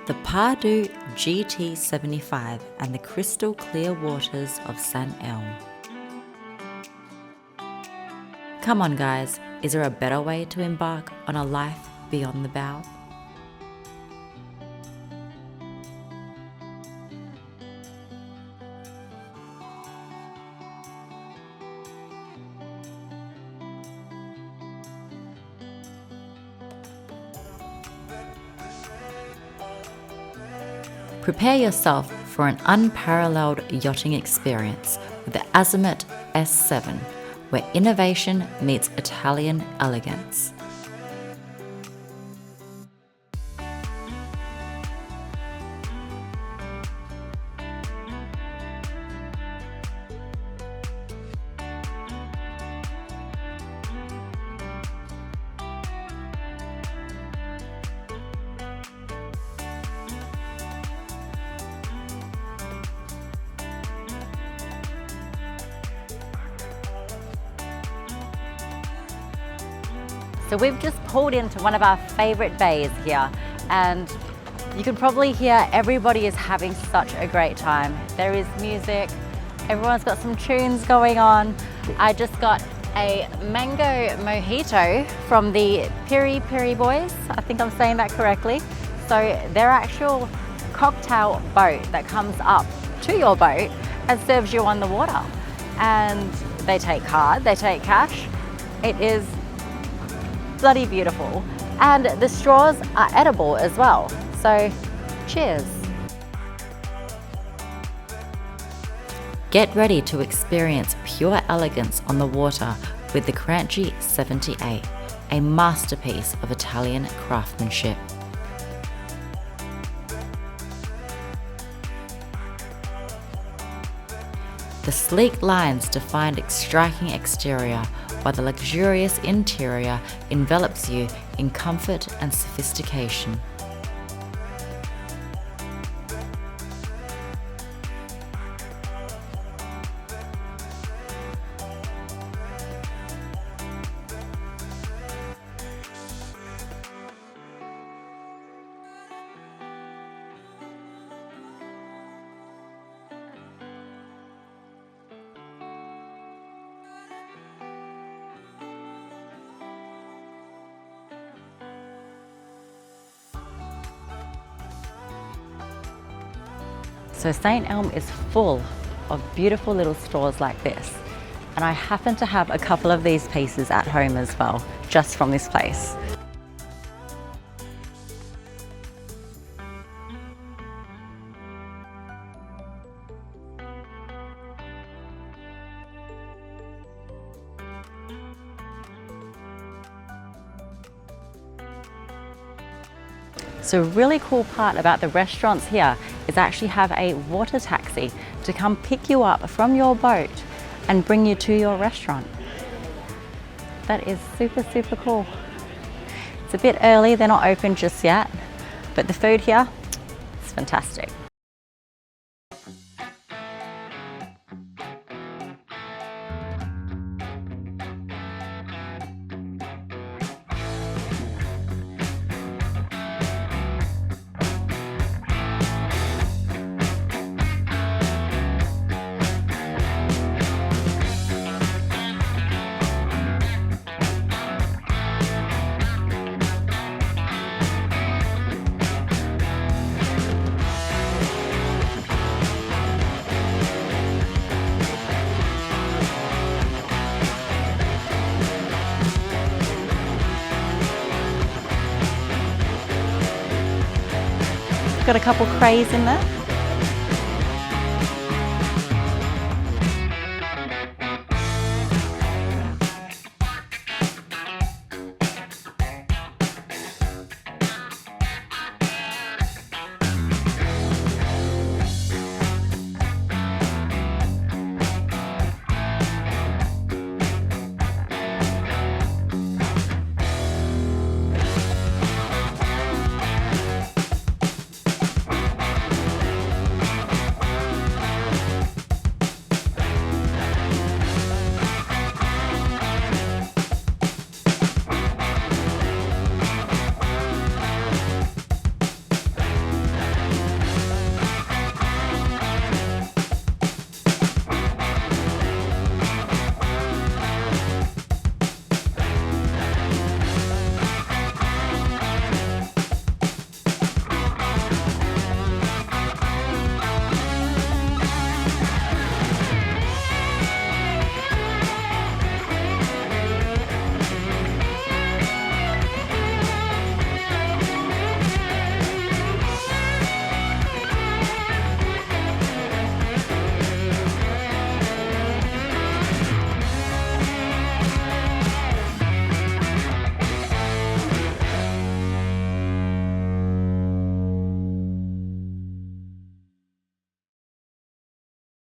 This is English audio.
The Pardue GT75 and the crystal clear waters of Sant Elm. Come on guys, is there a better way to embark on a life beyond the bow? Prepare yourself for an unparalleled yachting experience with the Azimuth S7, where innovation meets Italian elegance. So we've just pulled into one of our favorite bays here, and you can probably hear everybody is having such a great time. There is music, everyone's got some tunes going on. I just got a mango mojito from the Piri Piri Boys. I think I'm saying that correctly. So their actual cocktail boat that comes up to your boat and serves you on the water. And they take card, they take cash. It is bloody beautiful, and the straws are edible as well, so cheers. Get ready to experience pure elegance on the water with the Cranchi 78, a masterpiece of Italian craftsmanship. The sleek lines define its striking exterior, while the luxurious interior envelops you in comfort and sophistication. So Sant Elm is full of beautiful little stores like this, and I happen to have a couple of these pieces at home as well, just from this place. So a really cool part about the restaurants here is actually have a water taxi to come pick you up from your boat and bring you to your restaurant. That is super, super cool. It's a bit early, they're not open just yet, but the food here is fantastic. Got a couple crays in there.